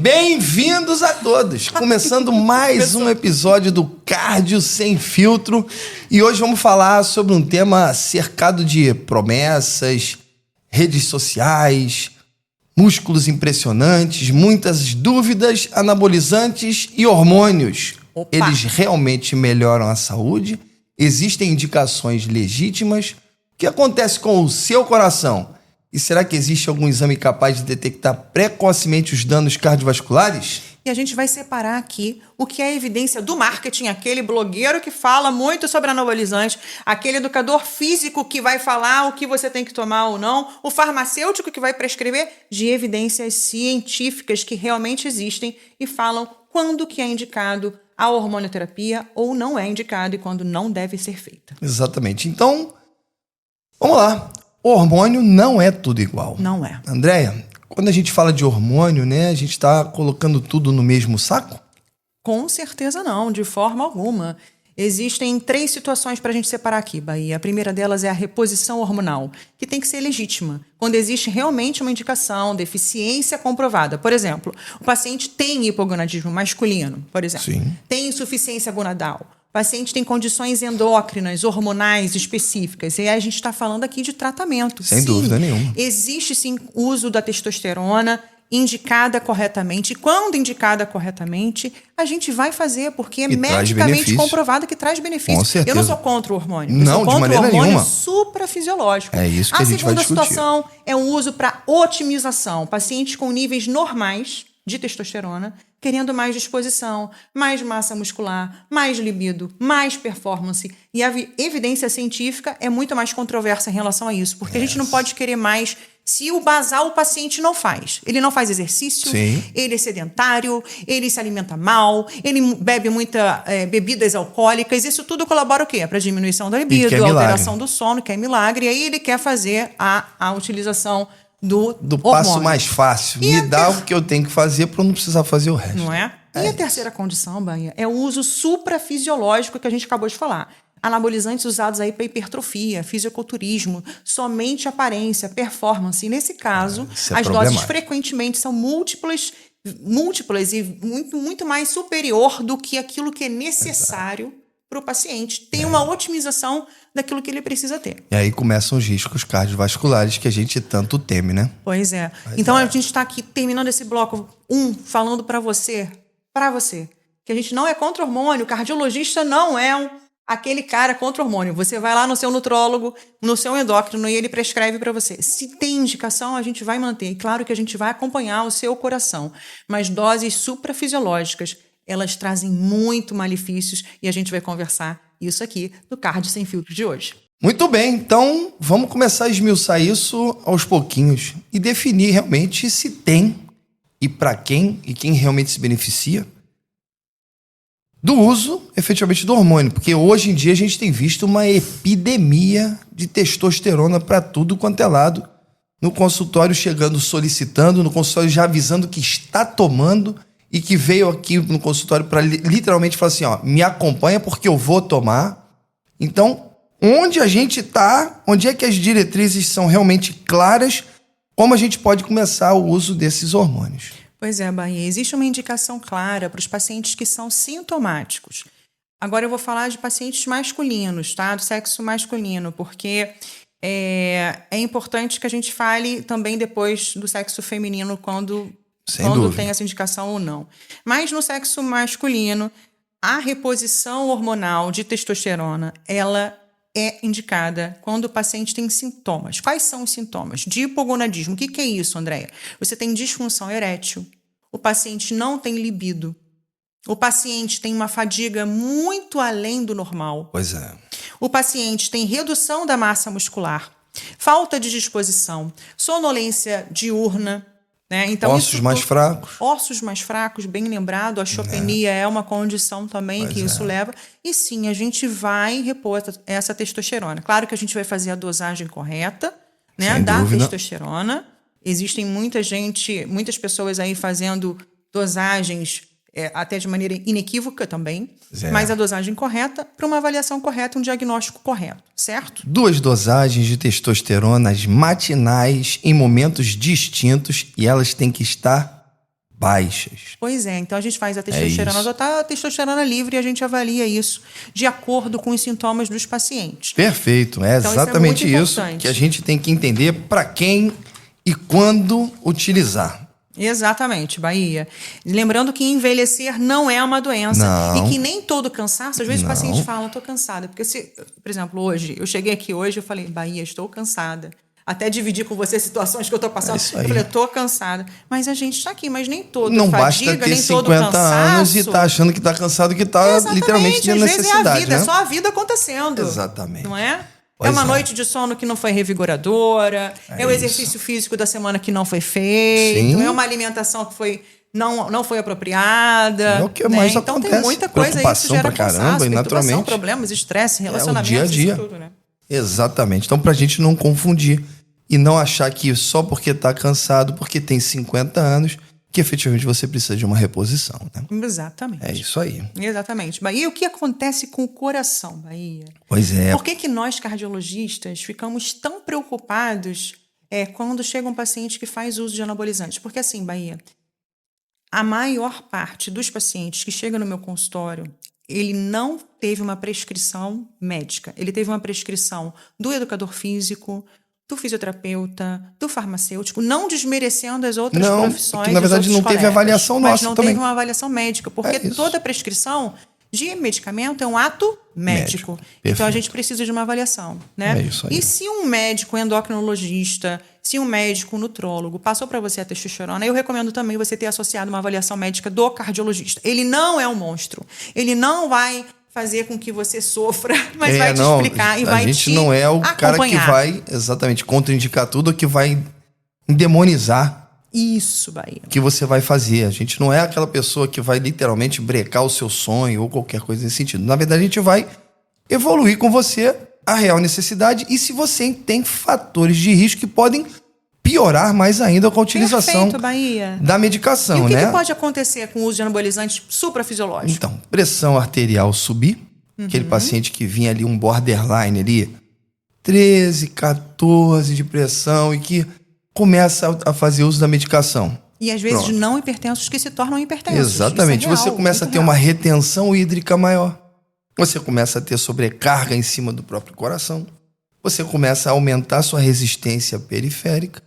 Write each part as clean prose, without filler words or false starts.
Bem-vindos a todos! Começando mais um episódio do Cardio Sem Filtro. E hoje vamos falar sobre um tema cercado de promessas, redes sociais, músculos impressionantes, muitas dúvidas, anabolizantes e hormônios. Opa. Eles realmente melhoram a saúde? Existem indicações legítimas? O que acontece com o seu coração? E será que existe algum exame capaz de detectar precocemente os danos cardiovasculares? E a gente vai separar aqui o que é evidência do marketing, aquele blogueiro que fala muito sobre anabolizante, aquele educador físico que vai falar o que você tem que tomar ou não, o farmacêutico que vai prescrever, de evidências científicas que realmente existem e falam quando que é indicado a hormonioterapia ou não é indicado e quando não deve ser feita. Exatamente. Então, vamos lá. O hormônio não é tudo igual. Não é. Andréia, quando a gente fala de hormônio, né, a gente está colocando tudo no mesmo saco? Com certeza não, de forma alguma. Existem 3 situações para a gente separar aqui, Bahia. A primeira delas é a reposição hormonal, que tem que ser legítima, quando existe realmente uma indicação, deficiência comprovada. Por exemplo, o paciente tem hipogonadismo masculino, por exemplo. Sim. Tem insuficiência gonadal. O paciente tem condições endócrinas, hormonais específicas. E aí a gente está falando aqui de tratamento. Sem dúvida nenhuma. Existe, sim, uso da testosterona indicada corretamente. E quando indicada corretamente, a gente vai fazer, porque é medicamente comprovado que traz benefício. Com certeza. Eu não sou contra o hormônio. Não, eu sou de contra maneira o hormônio nenhuma. suprafisiológico. É isso que a gente vai discutir. A segunda situação é o uso para otimização. Pacientes com níveis normais de testosterona, querendo mais disposição, mais massa muscular, mais libido, mais performance. E a evidência científica é muito mais controversa em relação a isso, porque a gente não pode querer mais se o basal o paciente não faz. Ele não faz exercício, Sim. Ele é sedentário, ele se alimenta mal, ele bebe muita bebidas alcoólicas. Isso tudo colabora o quê? Para diminuição da libido, alteração do sono, que é milagre. E aí ele quer fazer a utilização do passo hormônio. mais fácil. Me dá o que eu tenho que fazer para eu não precisar fazer o resto. Não é? E a terceira condição, Bahia, é o uso suprafisiológico que a gente acabou de falar. Anabolizantes usados aí para hipertrofia, fisiculturismo, somente aparência, performance. E nesse caso, as doses frequentemente são múltiplas e muito mais superior do que aquilo que é necessário para o paciente ter uma otimização daquilo que ele precisa ter. E aí começam os riscos cardiovasculares que a gente tanto teme, né? Pois é. Então a gente está aqui terminando esse bloco 1, falando para você, que a gente não é contra hormônio, o cardiologista não é aquele cara contra hormônio. Você vai lá no seu nutrólogo, no seu endócrino e ele prescreve para você. Se tem indicação, a gente vai manter. E claro que a gente vai acompanhar o seu coração, mas doses suprafisiológicas, elas trazem muito malefícios e a gente vai conversar isso aqui no Cardio Sem Filtro de hoje. Muito bem, então vamos começar a esmiuçar isso aos pouquinhos e definir realmente se tem e para quem e quem realmente se beneficia do uso efetivamente do hormônio, porque hoje em dia a gente tem visto uma epidemia de testosterona para tudo quanto é lado, no consultório chegando solicitando, no consultório já avisando que está tomando e que veio aqui no consultório para literalmente falar assim, ó, me acompanha porque eu vou tomar. Então, onde a gente está, onde é que as diretrizes são realmente claras, como a gente pode começar o uso desses hormônios? Pois é, Bahia, existe uma indicação clara para os pacientes que são sintomáticos. Agora eu vou falar de pacientes masculinos, tá? Do sexo masculino, porque é importante que a gente fale também depois do sexo feminino quando tem essa indicação ou não. Mas no sexo masculino, a reposição hormonal de testosterona, ela é indicada quando o paciente tem sintomas. Quais são os sintomas? De hipogonadismo. O que é isso, Andréia? Você tem disfunção erétil, o paciente não tem libido, o paciente tem uma fadiga muito além do normal. Pois é. O paciente tem redução da massa muscular, falta de disposição, sonolência diurna, né? Então, ossos mais fracos. Ossos mais fracos, bem lembrado. A osteopenia é uma condição também que isso leva. E sim, a gente vai repor essa testosterona. Claro que a gente vai fazer a dosagem correta, né, da testosterona. Existem muitas pessoas aí fazendo dosagens até de maneira inequívoca também, mas a dosagem correta para uma avaliação correta, um diagnóstico correto, certo? 2 dosagens de testosterona matinais em momentos distintos e elas têm que estar baixas. Pois é, então a gente faz a testosterona total, a testosterona livre e a gente avalia isso de acordo com os sintomas dos pacientes. Perfeito, é Então, exatamente isso é muito isso importante. que a gente tem que entender para quem e quando utilizar. Exatamente, Bahia. Lembrando que envelhecer não é uma doença. Não. E que nem todo cansaço, às vezes Não. o paciente fala, estou cansada. Porque se, por exemplo, hoje, eu cheguei aqui hoje, eu falei, Bahia, estou cansada. Até dividir com você situações que eu estou passando. É isso aí. Eu falei, eu estou cansada. Mas a gente está aqui, mas nem todo Não fadiga, basta ter nem todo 50 cansaço. anos e tá achando que tá cansado, que tá Exatamente, literalmente de às vezes necessidade, é a vida, né? é só a vida acontecendo. Exatamente. Não é? Pois é uma é. noite de sono que não foi revigoradora, é o exercício físico da semana que não foi feito, Sim. é uma alimentação que foi não foi apropriada. É o que né? mais então acontece. tem muita coisa aí que Preocupação gera pra caramba, cansaço, e perturbação, naturalmente problemas, estresse, relacionamentos, dia a dia. isso tudo, né? Exatamente. Então, pra gente não confundir e não achar que só porque tá cansado, porque tem 50 anos, que efetivamente você precisa de uma reposição, né? Exatamente. É isso aí. Exatamente. Bahia, e o que acontece com o coração, Bahia? Pois é. Por que nós, cardiologistas, ficamos tão preocupados quando chega um paciente que faz uso de anabolizantes? Porque assim, Bahia, a maior parte dos pacientes que chega no meu consultório, ele não teve uma prescrição médica. Ele teve uma prescrição do educador físico, do fisioterapeuta, do farmacêutico, não desmerecendo as outras profissões. Que, na verdade, os outros não teve colegas, avaliação mas nossa não também. teve uma avaliação médica, porque É isso. toda prescrição de medicamento é um ato médico. Então, a Perfeito. gente precisa de uma avaliação, né? É isso aí. E se um médico endocrinologista, se um médico nutrólogo passou para você a testosterona, eu recomendo também você ter associado uma avaliação médica do cardiologista. Ele não é um monstro. Ele não vai fazer com que você sofra, mas vai te explicar e vai te A gente não é o cara que vai, exatamente, contraindicar tudo, que vai endemonizar isso, Bahia. o que você vai fazer. A gente não é aquela pessoa que vai literalmente brecar o seu sonho ou qualquer coisa nesse sentido. Na verdade, a gente vai evoluir com você a real necessidade e se você tem fatores de risco que podem piorar mais ainda com a utilização Perfeito, Bahia. da medicação, E o que, né? que pode acontecer com o uso de anabolizantes suprafisiológicos? Então, pressão arterial subir, aquele paciente que vinha ali um borderline ali, 13, 14 de pressão e que começa a fazer uso da medicação. E às vezes Pronto. não hipertensos que se tornam hipertensos. Exatamente. Isso é real, Você começa a muito ter real. uma retenção hídrica maior. Você começa a ter sobrecarga em cima do próprio coração. Você começa a aumentar a sua resistência periférica.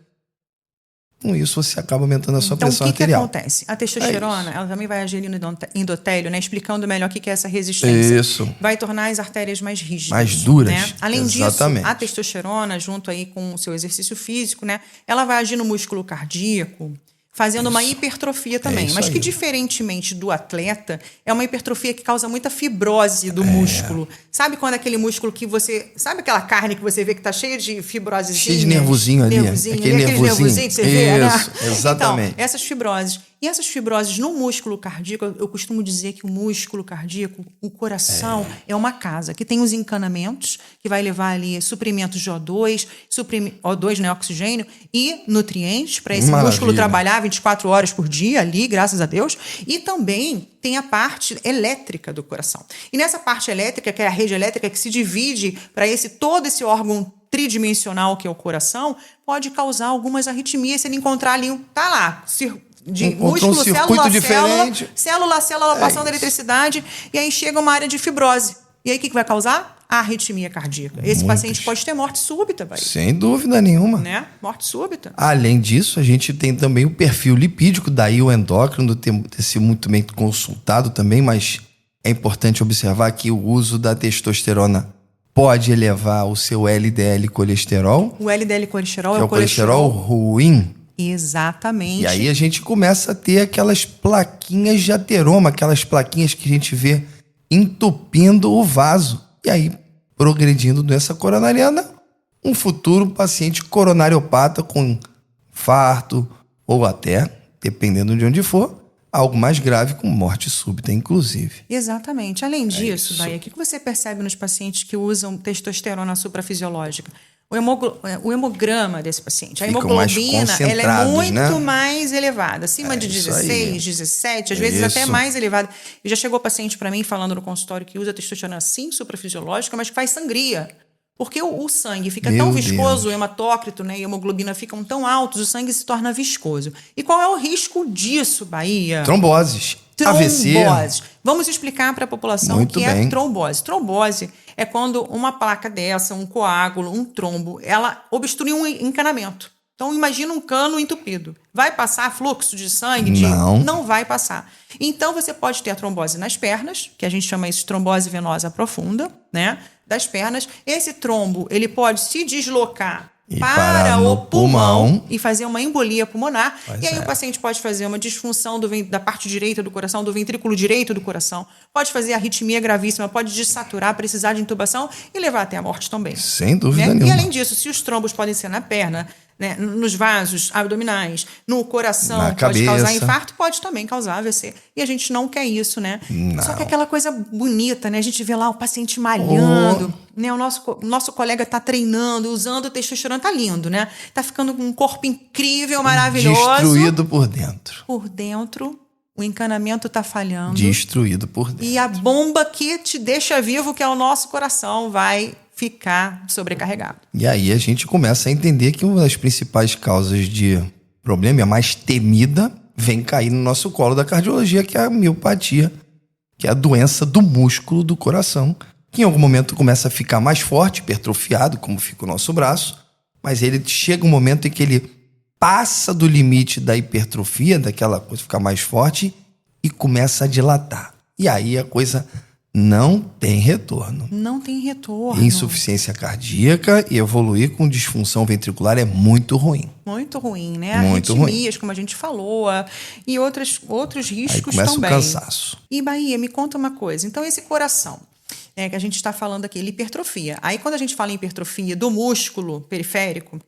Com isso, você acaba aumentando a sua pressão Então, o que arterial. acontece? A testosterona, ela também vai agir no endotélio, né? Explicando melhor o que é essa resistência. Isso. Vai tornar as artérias mais rígidas. Mais duras. Né? Além Exatamente. disso, a testosterona, junto aí com o seu exercício físico, né? Ela vai agir no músculo cardíaco, fazendo uma hipertrofia também. isso Mas que, aí. diferentemente do atleta, é uma hipertrofia que causa muita fibrose do músculo. Sabe quando aquele músculo que você... Sabe aquela carne que você vê que tá cheia de fibrose? Cheio de nervosinho ali. Aquele nervosinho que você vê, né? Isso, exatamente. Então, essas fibroses. E essas fibroses no músculo cardíaco, eu costumo dizer que o músculo cardíaco, o coração, é uma casa que tem os encanamentos, que vai levar ali suprimentos de O2, O2, né, oxigênio, e nutrientes para esse Maravilha. músculo trabalhar 24 horas por dia ali, graças a Deus. E também tem a parte elétrica do coração. E nessa parte elétrica, que é a rede elétrica que se divide para todo esse órgão tridimensional que é o coração, pode causar algumas arritmias se ele encontrar ali, tá lá, músculo, circuito diferente. célula a célula passando eletricidade, e aí chega uma área de fibrose. E aí o que vai causar? A arritmia cardíaca. Esse paciente pode ter morte súbita, Bahia. Sem dúvida nenhuma. Né? Morte súbita. Além disso, a gente tem também o perfil lipídico, daí o endócrino ter sido muito bem consultado também, mas é importante observar que o uso da testosterona pode elevar o seu LDL colesterol, O LDL colesterol que é é o colesterol ruim. Exatamente. E aí a gente começa a ter aquelas plaquinhas de ateroma, aquelas plaquinhas que a gente vê entupindo o vaso. E aí, progredindo doença coronariana, um futuro paciente coronariopata com infarto ou até, dependendo de onde for, algo mais grave com morte súbita, inclusive. Exatamente. Além disso, isso. Bahia, o que você percebe nos pacientes que usam testosterona suprafisiológica? O hemograma desse paciente. A Ficam mais hemoglobina ela é concentrados, muito né? mais elevada, acima de isso aí. 16, 17, às vezes até Isso. mais elevada. E já chegou paciente para mim falando no consultório que usa testosterona sim suprafisiológica, mas que faz sangria. Porque o sangue fica Meu tão viscoso, Deus. o hematócrito, né, e a hemoglobina ficam tão altos, o sangue se torna viscoso. E qual é o risco disso, Bahia? Tromboses, AVC. Trombose. Vamos explicar para a população Muito o que é bem. trombose. Trombose é quando uma placa dessa, um coágulo, um trombo, ela obstrui um encanamento. Então, imagina um cano entupido. Vai passar fluxo de sangue? Não vai passar. Então, você pode ter a trombose nas pernas, que a gente chama isso de trombose venosa profunda, né? Das pernas. Esse trombo, ele pode se deslocar para o pulmão e fazer uma embolia pulmonar. E aí o paciente pode fazer uma disfunção da parte direita do coração, do ventrículo direito do coração. Pode fazer arritmia gravíssima, pode desaturar, precisar de intubação e levar até a morte também. Sem dúvida né? nenhuma. E além disso, se os trombos podem ser na perna, né, nos vasos abdominais, no coração, na pode cabeça. causar infarto, pode também causar AVC. E a gente não quer isso, né? Não. Só que aquela coisa bonita, né? A gente vê lá o paciente malhando, né? O nosso colega tá treinando, usando testosterona, tá lindo, né? Tá ficando com um corpo incrível, maravilhoso. Destruído por dentro. Por dentro, o encanamento tá falhando. Destruído por dentro. E a bomba que te deixa vivo, que é o nosso coração, vai ficar sobrecarregado. E aí a gente começa a entender que uma das principais causas de problema, e a mais temida, vem cair no nosso colo da cardiologia, que é a miopatia, que é a doença do músculo do coração, que em algum momento começa a ficar mais forte, hipertrofiado, como fica o nosso braço, mas ele chega um momento em que ele passa do limite da hipertrofia, daquela coisa ficar mais forte, e começa a dilatar. E aí a coisa não tem retorno. Não tem retorno. Insuficiência cardíaca e evoluir com disfunção ventricular é muito ruim. Muito ruim, né? Muito Arritmias, como a gente falou, e outros riscos aí começa também. o cansaço. E Bahia, me conta uma coisa. Então, esse coração, que a gente está falando aqui, ele hipertrofia. Aí, quando a gente fala em hipertrofia do músculo periférico,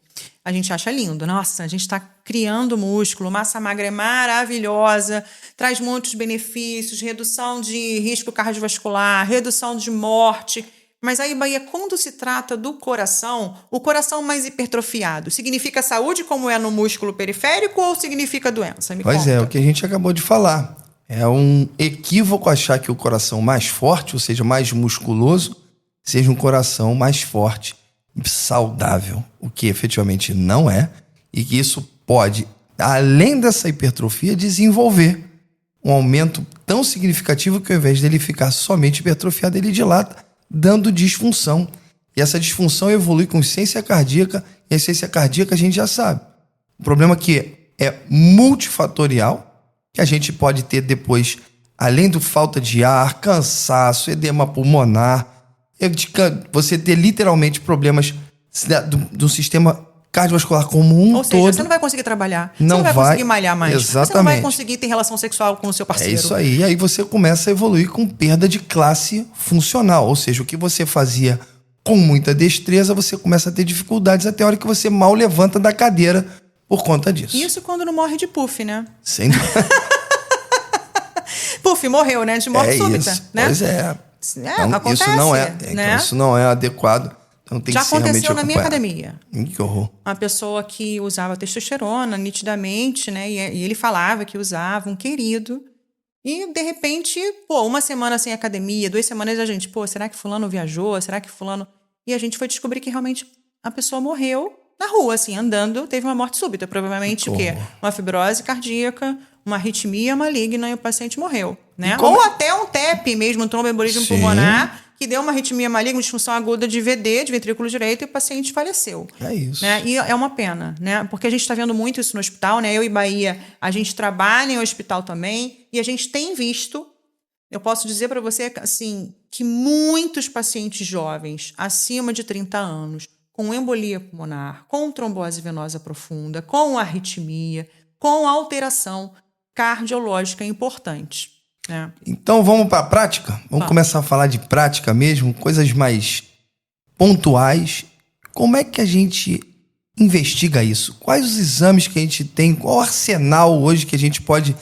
a gente acha lindo. Nossa, a gente está criando músculo, massa magra é maravilhosa, traz muitos benefícios, redução de risco cardiovascular, redução de morte. Mas aí, Bahia, quando se trata do coração, o coração mais hipertrofiado, significa saúde como é no músculo periférico ou significa doença? Me Pois conta. é, o que a gente acabou de falar. É um equívoco achar que o coração mais forte, ou seja, mais musculoso, seja um coração mais forte e saudável, o que efetivamente não é, e que isso pode, além dessa hipertrofia, desenvolver um aumento tão significativo que ao invés dele ficar somente hipertrofiado, ele dilata, dando disfunção. E essa disfunção evolui com insuficiência cardíaca, e a insuficiência cardíaca a gente já sabe. O problema que é multifatorial, que a gente pode ter depois, além do falta de ar, cansaço, edema pulmonar, você ter literalmente problemas do sistema cardiovascular como um todo. Ou seja, você não vai conseguir trabalhar, você não vai conseguir malhar mais, exatamente. Você não vai conseguir ter relação sexual com o seu parceiro. É isso aí. E aí você começa a evoluir com perda de classe funcional. Ou seja, o que você fazia com muita destreza, você começa a ter dificuldades até a hora que você mal levanta da cadeira por conta disso. Isso quando não morre de puff, né? Sem dúvida. Puff, morreu, né? De morte súbita, isso. né? Pois é. Então, acontece, isso não é, né? então isso não é adequado. Então tem Já que ser realmente aconteceu na minha acompanhado. academia. Que horror. Uma pessoa que usava testosterona nitidamente, né? E ele falava que usava, um querido. E, de repente, uma semana sem academia, 2 semanas a gente, será que fulano viajou? Será que fulano... E a gente foi descobrir que realmente a pessoa morreu na rua, assim, andando, teve uma morte súbita. Provavelmente o quê? Uma fibrose cardíaca, uma arritmia maligna e o paciente morreu, né? Ou até um TEP mesmo, um tromboembolismo pulmonar, que deu uma arritmia maligna, uma disfunção aguda de VD, de ventrículo direito, e o paciente faleceu. É isso. Né? E é uma pena, né? Porque a gente está vendo muito isso no hospital, né? Eu e Bahia, a gente trabalha em hospital também, e a gente tem visto, eu posso dizer para você, assim, que muitos pacientes jovens, acima de 30 anos, com embolia pulmonar, com trombose venosa profunda, com arritmia, com alteração cardiológica importante. É. Então vamos para a prática? Vamos começar a falar de prática mesmo, coisas mais pontuais. Como é que a gente investiga isso? Quais os exames que a gente tem? Qual o arsenal hoje que a gente pode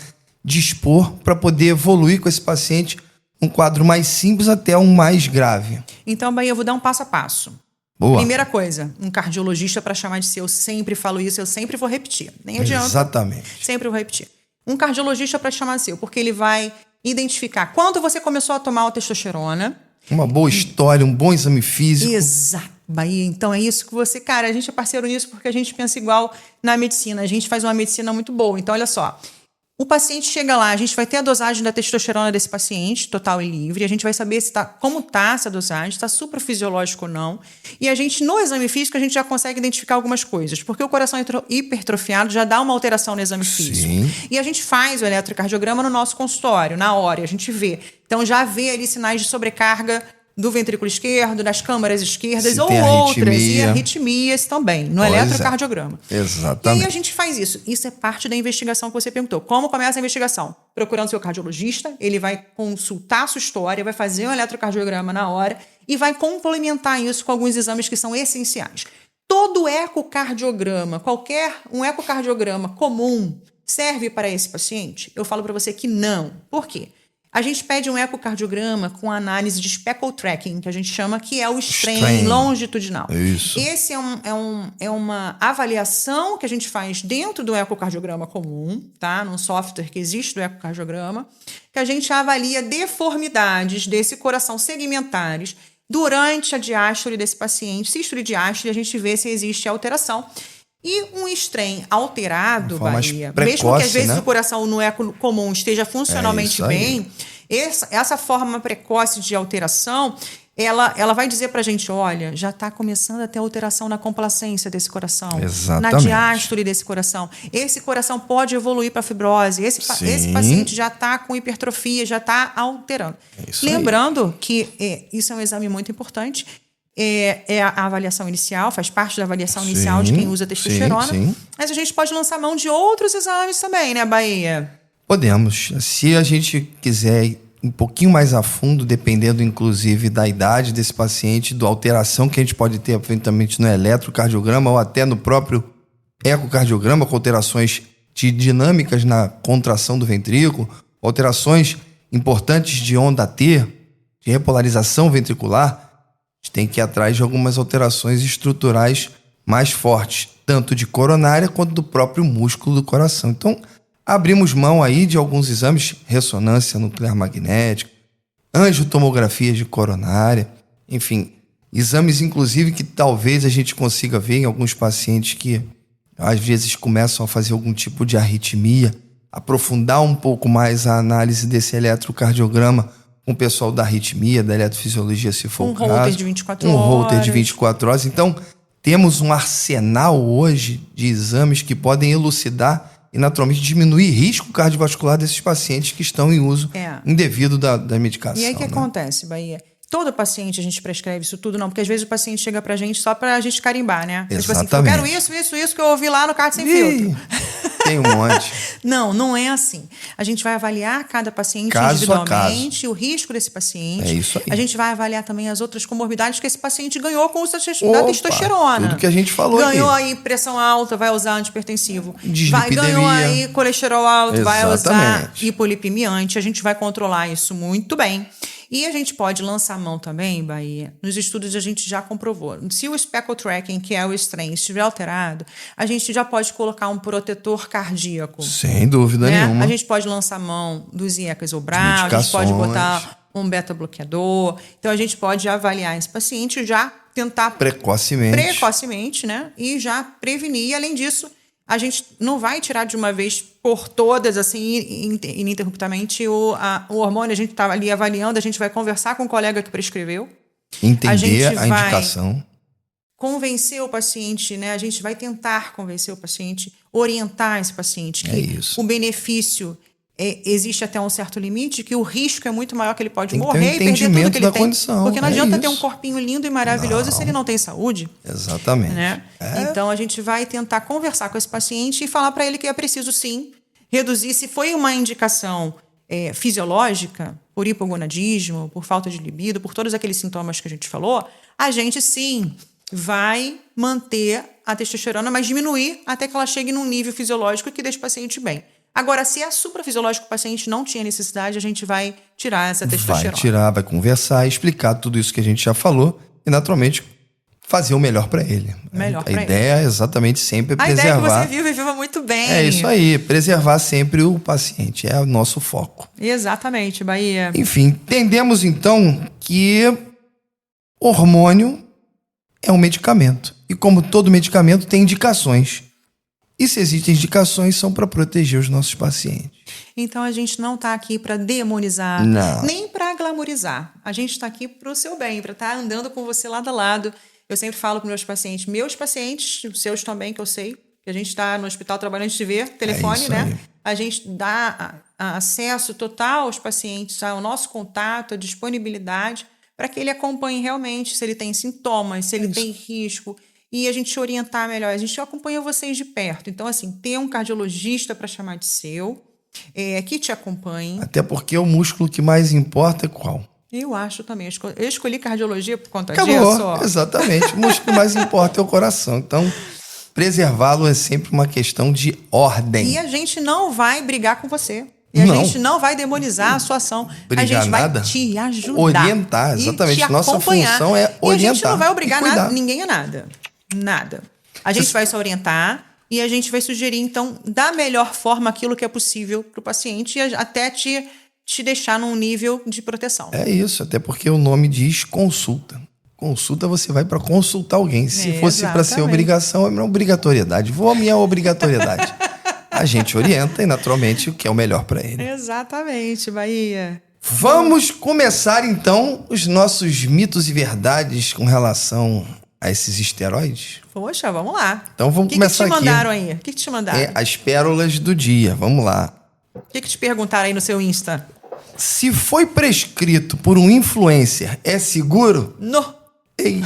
dispor para poder evoluir com esse paciente um quadro mais simples até um mais grave? Então, Bahia, eu vou dar um passo a passo. Boa. Primeira coisa, um cardiologista para chamar de seu, eu sempre falo isso, eu sempre vou repetir. Nem adianta. Exatamente. Sempre vou repetir. Um cardiologista para chamar de seu, porque ele vai identificar quando você começou a tomar a testosterona. Uma boa história, um bom exame físico. Exatamente. Bahia, então é isso que você... Cara, a gente é parceiro nisso porque a gente pensa igual na medicina. A gente faz uma medicina muito boa. Então, olha só. O paciente chega lá, a gente vai ter a dosagem da testosterona desse paciente, total e livre. A gente vai saber como está essa dosagem, está suprafisiológico ou não. E a gente, no exame físico, a gente já consegue identificar algumas coisas. Porque o coração hipertrofiado já dá uma alteração no exame físico. Sim. E a gente faz o eletrocardiograma no nosso consultório, na hora, a gente vê. Então, já vê ali sinais de sobrecarga do ventrículo esquerdo, das câmaras esquerdas ou outras, e arritmias também, no eletrocardiograma. Exatamente. E aí a gente faz isso. Isso é parte da investigação que você perguntou. Como começa a investigação? Procurando seu cardiologista, ele vai consultar a sua história, vai fazer um eletrocardiograma na hora e vai complementar isso com alguns exames que são essenciais. Todo ecocardiograma, um ecocardiograma comum serve para esse paciente? Eu falo para você que não. Por quê? A gente pede um ecocardiograma com análise de speckle tracking, que a gente chama, que é o strain longitudinal. Isso. Esse é uma avaliação que a gente faz dentro do ecocardiograma comum, tá? Num software que existe do ecocardiograma, que a gente avalia deformidades desse coração segmentares durante a diástole desse paciente. Sístole e diástole, a gente vê se existe alteração. E um strain alterado, Bahia, precoce, mesmo que às vezes né? o coração no eco comum esteja funcionalmente bem, essa forma precoce de alteração, ela vai dizer pra gente, olha, já está começando a ter alteração na complacência desse coração, exatamente, na diástole desse coração. Esse coração pode evoluir para fibrose, esse paciente já está com hipertrofia, já está alterando. Lembrando que isso é um exame muito importante. É a avaliação inicial, faz parte da avaliação inicial de quem usa testosterona. Sim. Mas a gente pode lançar mão de outros exames também, né, Bahia? Podemos. Se a gente quiser ir um pouquinho mais a fundo, dependendo inclusive da idade desse paciente, da alteração que a gente pode ter eventualmente no eletrocardiograma ou até no próprio ecocardiograma, com alterações de dinâmicas na contração do ventrículo, alterações importantes de onda T, de repolarização ventricular, a gente tem que ir atrás de algumas alterações estruturais mais fortes, tanto de coronária quanto do próprio músculo do coração. Então, abrimos mão aí de alguns exames, ressonância nuclear magnética, angiotomografia de coronária, enfim, exames inclusive que talvez a gente consiga ver em alguns pacientes que às vezes começam a fazer algum tipo de arritmia, aprofundar um pouco mais a análise desse eletrocardiograma com o pessoal da arritmia, da eletrofisiologia, se for o caso. Um holter de 24 horas. Um holter de 24 horas. Então, temos um arsenal hoje de exames que podem elucidar e, naturalmente, diminuir risco cardiovascular desses pacientes que estão em uso indevido da medicação. E aí o que acontece, Bahia? Todo paciente a gente prescreve isso tudo, não, porque às vezes o paciente chega pra gente só pra gente carimbar, né? Exatamente. Tipo assim, eu quero isso que eu ouvi lá no Cardio Sem Filtro. Tem um monte. Não é assim. A gente vai avaliar cada paciente caso individualmente, o risco desse paciente. É isso aí. A gente vai avaliar também as outras comorbidades que esse paciente ganhou com o uso da testosterona. Tudo que a gente falou ganhou aqui. aí pressão alta, vai usar antihipertensivo. Dislipidemia. Ganhou aí colesterol alto, Exatamente. vai usar hipolipemiante. A gente vai controlar isso muito bem. E a gente pode lançar mão também, Bahia, nos estudos a gente já comprovou. Se o speckle tracking, que é o strain, estiver alterado, a gente já pode colocar um protetor cardíaco. Sem dúvida nenhuma. A gente pode lançar mão dos IECA-isobral, a gente pode botar um beta-bloqueador. Então, a gente pode avaliar esse paciente e já tentar... Precocemente, né? E já prevenir. E, além disso, a gente não vai tirar de uma vez por todas, assim, ininterruptamente, o hormônio. A gente está ali avaliando, a gente vai conversar com o colega que prescreveu. Entender a indicação. Convencer o paciente, né? A gente vai tentar convencer o paciente, orientar esse paciente que o benefício existe até um certo limite, que o risco é muito maior, que ele pode morrer e perder tudo que ele tem. Condição. Porque não adianta ter um corpinho lindo e maravilhoso se ele não tem saúde. Exatamente. Né? Então, a gente vai tentar conversar com esse paciente e falar para ele que é preciso, sim, reduzir. Se foi uma indicação fisiológica, por hipogonadismo, por falta de libido, por todos aqueles sintomas que a gente falou, a gente, sim, vai manter a testosterona, mas diminuir até que ela chegue num nível fisiológico que deixe o paciente bem. Agora, se é suprafisiológico, o paciente não tinha necessidade, a gente vai tirar essa testosterona. Vai conversar, explicar tudo isso que a gente já falou e, naturalmente, fazer o melhor para ele. A ideia é exatamente sempre preservar... A ideia que você vive e viva muito bem. É isso aí, preservar sempre o paciente, é o nosso foco. Exatamente, Bahia. Enfim, entendemos então que hormônio é um medicamento. E como todo medicamento, tem indicações. E se existem indicações, são para proteger os nossos pacientes. Então, a gente não está aqui para demonizar, Não. nem para glamorizar. A gente está aqui para o seu bem, para estar andando com você lado a lado. Eu sempre falo para meus pacientes, os seus também, que eu sei, que a gente está no hospital trabalhando, a gente vê, telefone, isso né? aí. A gente dá acesso total aos pacientes, ao nosso contato, a disponibilidade, para que ele acompanhe realmente se ele tem sintomas, se ele tem risco, e a gente orientar melhor. A gente acompanha vocês de perto. Então, assim, ter um cardiologista para chamar de seu, que te acompanhe. Até porque o músculo que mais importa é qual? Eu acho também. Eu escolhi cardiologia por conta Acabou, disso. Ó. exatamente. O músculo que mais importa é o coração. Então, preservá-lo é sempre uma questão de ordem. E a gente não vai brigar com você. E a Não. gente não vai demonizar a sua ação. Brigar a gente vai nada. te ajudar. Orientar, e exatamente. te Nossa acompanhar. função é E a gente orientar não vai obrigar e cuidar. ninguém a nada. Nada. A gente vai só orientar e a gente vai sugerir, então, da melhor forma aquilo que é possível para o paciente e até te deixar num nível de proteção. É isso, até porque o nome diz consulta. Consulta, você vai para consultar alguém. Se fosse para ser Exatamente. obrigação, é uma obrigatoriedade. Vou à minha obrigatoriedade. A gente orienta e, naturalmente, o que é o melhor para ele. Exatamente, Bahia. Vamos começar, então, os nossos mitos e verdades com relação a esses esteroides? Poxa, vamos lá. Então, vamos começar aqui. O que te mandaram aí? O que te mandaram? As pérolas do dia. Vamos lá. O que te perguntaram aí no seu Insta? Se foi prescrito por um influencer, é seguro? No. Ei.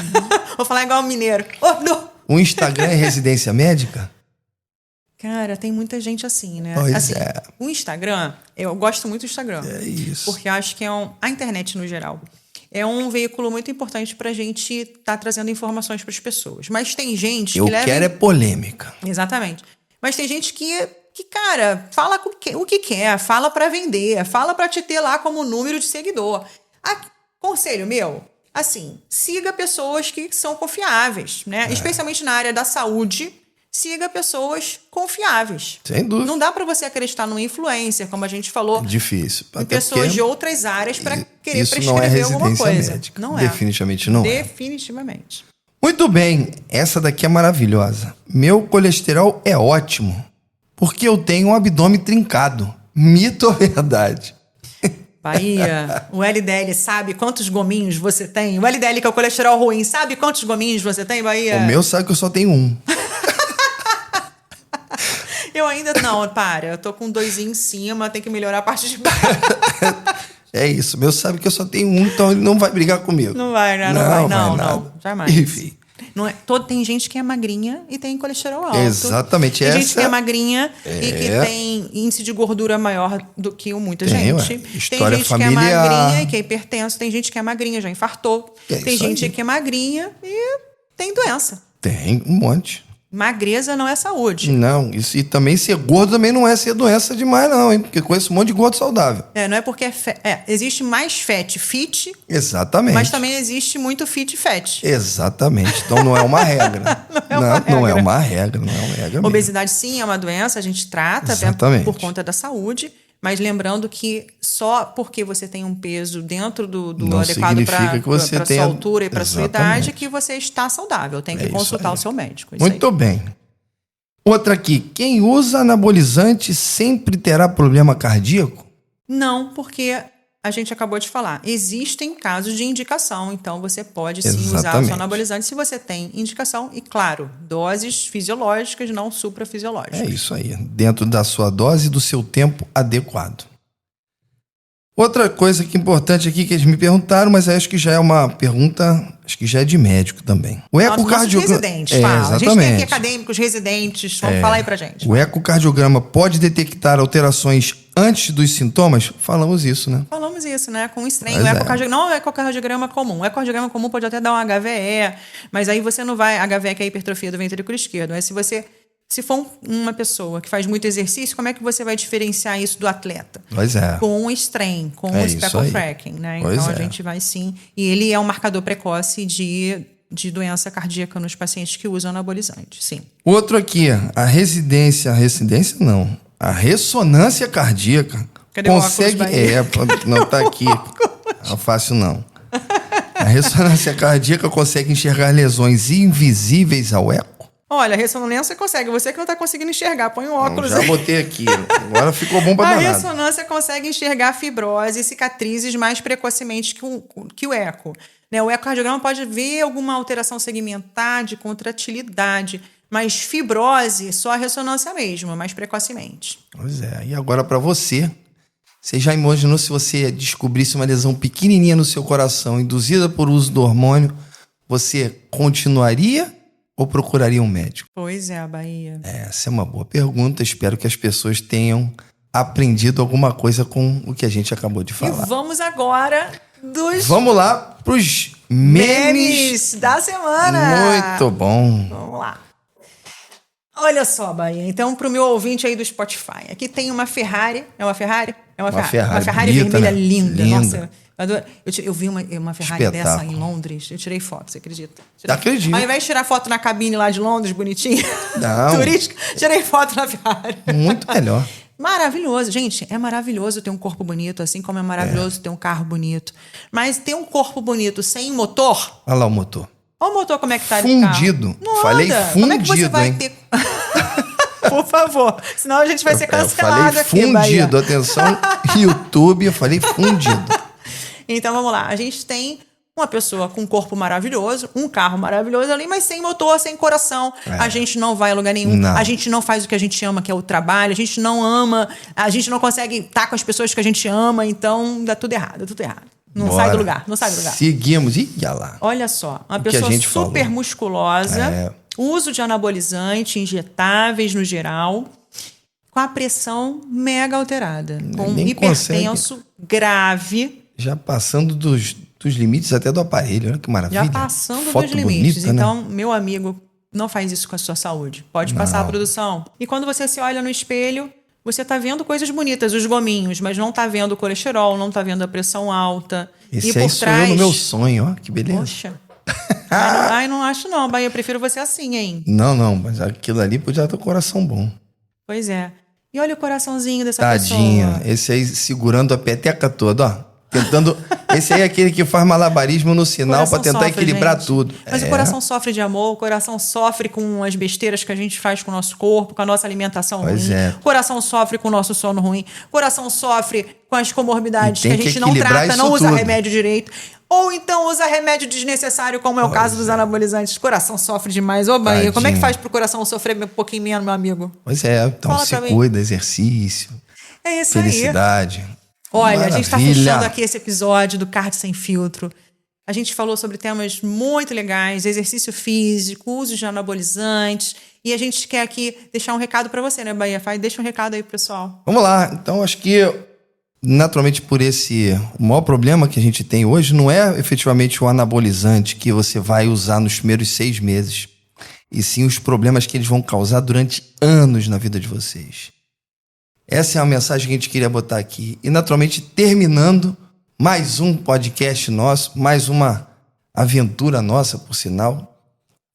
Vou falar igual um mineiro. Oh, no. O Instagram é residência médica? Cara, tem muita gente assim, né? Pois assim, é. O Instagram, eu gosto muito do Instagram. É isso. Porque eu acho que a internet, no geral, é um veículo muito importante pra gente estar trazendo informações para as pessoas. Mas tem gente Eu que leva... quero é polêmica. Exatamente. Mas tem gente que cara, fala o que quer, fala pra vender, fala pra te ter lá como número de seguidor. Conselho meu, assim, siga pessoas que são confiáveis, né? Especialmente na área da saúde, siga pessoas confiáveis. Sem dúvida. Não dá pra você acreditar num influencer, como a gente falou, É difícil. em Até pessoas porque de outras áreas pra querer isso prescrever não é alguma residência coisa. médica. Não é. Definitivamente não é. Definitivamente. Muito bem, essa daqui é maravilhosa. Meu colesterol é ótimo, porque eu tenho um abdômen trincado. Mito ou verdade? Bahia, o LDL sabe quantos gominhos você tem? O LDL, que é o colesterol ruim, sabe quantos gominhos você tem, Bahia? O meu sabe que eu só tenho um. Eu ainda não, para. Eu tô com 2 em cima, tem que melhorar a parte de baixo. É isso, o meu sabe que eu só tenho um, então ele não vai brigar comigo. Não vai, né? Não. Jamais. Enfim. Não é, tem gente que é magrinha e tem colesterol alto. Exatamente. Tem essa gente que é magrinha e que tem índice de gordura maior do que muita Tem, gente. ué. Tem História gente familiar. que é magrinha e que é hipertenso. Tem gente que é magrinha, já infartou. É Tem isso gente aí. que é magrinha e tem doença. Tem um monte. Magreza não é saúde. Não, isso, e também ser gordo também não é ser doença demais, não, hein? Porque conheço um monte de gordo saudável. Não é porque existe mais fat fit, Exatamente. mas também existe muito fit fat. Exatamente. Então não é uma regra. Não é uma regra mesmo. Obesidade, sim, é uma doença, a gente trata Exatamente. por conta da saúde, mas lembrando que só porque você tem um peso dentro do Não adequado significa que você para sua tenha- altura e para sua Exatamente. idade que você está saudável. Tem que isso consultar aí. o seu médico. Isso Muito bem. Outra aqui. Quem usa anabolizante sempre terá problema cardíaco? Não, porque a gente acabou de falar. Existem casos de indicação, então você pode sim usar o Exatamente. seu anabolizante se você tem indicação e, claro, doses fisiológicas, não suprafisiológicas. É isso aí. Dentro da sua dose e do seu tempo adequado. Outra coisa que é importante aqui que eles me perguntaram, mas acho que já é uma pergunta, acho que já é de médico também. O Nossos ecocardiograma. residentes, fala. A gente tem aqui exatamente. acadêmicos, residentes, vamos falar aí pra gente. O ecocardiograma pode detectar alterações antes dos sintomas? Falamos isso, né? Falamos isso, né? Com estranho. Pois é. Não é ecocardiograma comum. O ecocardiograma comum pode até dar um HVE, mas aí você não vai... HVE, que é a hipertrofia do ventrículo esquerdo. Mas se for uma pessoa que faz muito exercício, como é que você vai diferenciar isso do atleta? Pois é. Com o strain, com É o isso speckle aí. fracking, né? Pois Então a é. gente vai sim. E ele é um marcador precoce de doença cardíaca nos pacientes que usam anabolizante, sim. Outro aqui, a ressonância cardíaca Cadê o óculos, consegue... Bahia? não tá aqui. Não é fácil, não. A A ressonância cardíaca consegue enxergar lesões invisíveis ao eco? Olha, a ressonância consegue. Você que não está conseguindo enxergar, põe um óculos Já aí. botei aqui. Agora ficou bom pra A danado. ressonância consegue enxergar fibrose e cicatrizes mais precocemente que o eco. Né? O ecocardiograma pode ver alguma alteração segmentar de contratilidade, mas fibrose, só a ressonância mesmo, mais precocemente. Pois é. E agora pra você já imaginou se você descobrisse uma lesão pequenininha no seu coração, induzida por uso do hormônio, você continuaria ou procuraria um médico? Pois é, Bahia. Essa é uma boa pergunta. Espero que as pessoas tenham aprendido alguma coisa com o que a gente acabou de falar. E vamos agora dos Vamos lá pros memes da semana. Muito bom. Vamos lá. Olha só, Bahia. Então, para o meu ouvinte aí do Spotify, aqui tem uma Ferrari. É uma Ferrari? É uma Ferrari. Uma Ferrari bonita, vermelha né? linda. Linda. Nossa, eu adoro. Eu vi uma Ferrari Espetáculo. dessa em Londres. Eu tirei foto, você acredita? Acredito. Ao invés de tirar foto na cabine lá de Londres, bonitinha, Não. turística, tirei foto na Ferrari. Muito melhor. Maravilhoso. Gente, é maravilhoso ter um corpo bonito, assim como é maravilhoso ter um carro bonito. Mas ter um corpo bonito sem motor... Olha lá o motor. Olha o motor como é que tá de Fundido. carro. Não Falei anda. Como é que você fundido, vai hein? ter... Por favor. Senão a gente vai ser Eu cancelado falei aqui, Bahia. fundido. Atenção, YouTube, eu falei fundido. Então, vamos lá. A gente tem uma pessoa com um corpo maravilhoso, um carro maravilhoso ali, mas sem motor, sem coração. A gente não vai a lugar nenhum. Não. A gente não faz o que a gente ama, que é o trabalho. A gente não ama. A gente não consegue estar com as pessoas que a gente ama. Então, dá tudo errado, dá tudo errado. Não Bora. sai do lugar, não sai do lugar. Seguimos. Ih, olha lá. Olha só, uma O que a pessoa gente super falou. musculosa, uso de anabolizante, injetáveis no geral, com a pressão mega alterada, com nem hipertenso grave, Já passando dos limites até do aparelho. Olha que maravilha. já passando Foto dos limites. bonita, né? Então, meu amigo, não faz isso com a sua saúde. Pode passar a produção. E quando você se olha no espelho, você tá vendo coisas bonitas, os gominhos, mas não tá vendo o colesterol, não tá vendo a pressão alta. Esse e aí por sou trás... eu no meu sonho, ó. Que beleza. Poxa. Ai, não acho não, Bahia. Eu prefiro você assim, hein? Não, mas aquilo ali podia ter um coração bom. Pois é. E olha o coraçãozinho dessa Tadinha. pessoa. Esse aí segurando a peteca toda, ó. Tentando. Esse aí é aquele que faz malabarismo no sinal Coração pra tentar sofre, equilibrar gente. tudo. Mas o coração sofre de amor, o coração sofre com as besteiras que a gente faz com o nosso corpo, com a nossa alimentação Pois ruim. é. O coração sofre com o nosso sono ruim. O coração sofre com as comorbidades E que tem a que gente não equilibrar trata, isso não usa tudo. remédio direito. Ou então usa remédio desnecessário, como é o caso dos anabolizantes. O coração sofre demais. Ô, Bahia, como é que Tadinho. faz pro coração sofrer um pouquinho menos, meu amigo? Pois é, então Fala se pra mim. cuida, exercício, É isso aí. felicidade. Olha, a gente está Maravilha. fechando aqui esse episódio do Cardio Sem Filtro. A gente falou sobre temas muito legais, exercício físico, uso de anabolizantes. E a gente quer aqui deixar um recado para você, né, Bahia? Deixa um recado aí, pessoal. Vamos lá. Então, acho que, naturalmente, o maior problema que a gente tem hoje não é efetivamente o anabolizante que você vai usar nos primeiros 6 meses, e sim os problemas que eles vão causar durante anos na vida de vocês. Essa é a mensagem que a gente queria botar aqui. E, naturalmente, terminando mais um podcast nosso, mais uma aventura nossa, por sinal.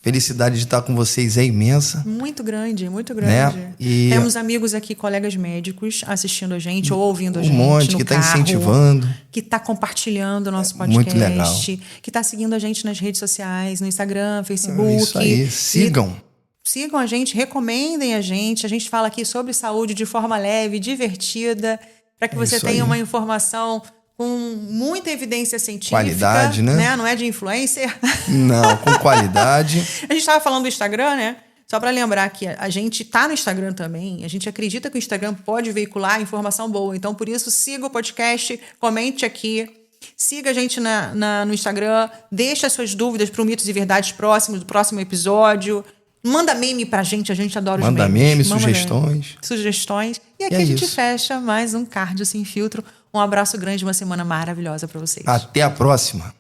Felicidade de estar com vocês é imensa. Muito grande, muito grande. Né? E temos amigos aqui, colegas médicos, assistindo a gente ou ouvindo a gente. um monte no que está carro, incentivando. que está compartilhando o nosso podcast. Muito legal. Que está seguindo a gente nas redes sociais, no Instagram, Facebook. É isso aí. Sigam. Sigam a gente, recomendem a gente. A gente fala aqui sobre saúde de forma leve, divertida, para que você isso tenha aí. uma informação com muita evidência científica. Qualidade, né? Não é de influencer. Não, com qualidade. A gente estava falando do Instagram, né? Só para lembrar que a gente tá no Instagram também. A gente acredita que o Instagram pode veicular informação boa. Então, por isso, siga o podcast, comente aqui. Siga a gente no Instagram. Deixa as suas dúvidas para o Mitos e Verdades próximos, do próximo episódio. Manda meme pra gente adora os memes. Manda memes, Manda sugestões. Sugestões. E aqui E é a gente isso. fecha mais um Cardio Sem Filtro. Um abraço grande, uma semana maravilhosa para vocês. Até a próxima.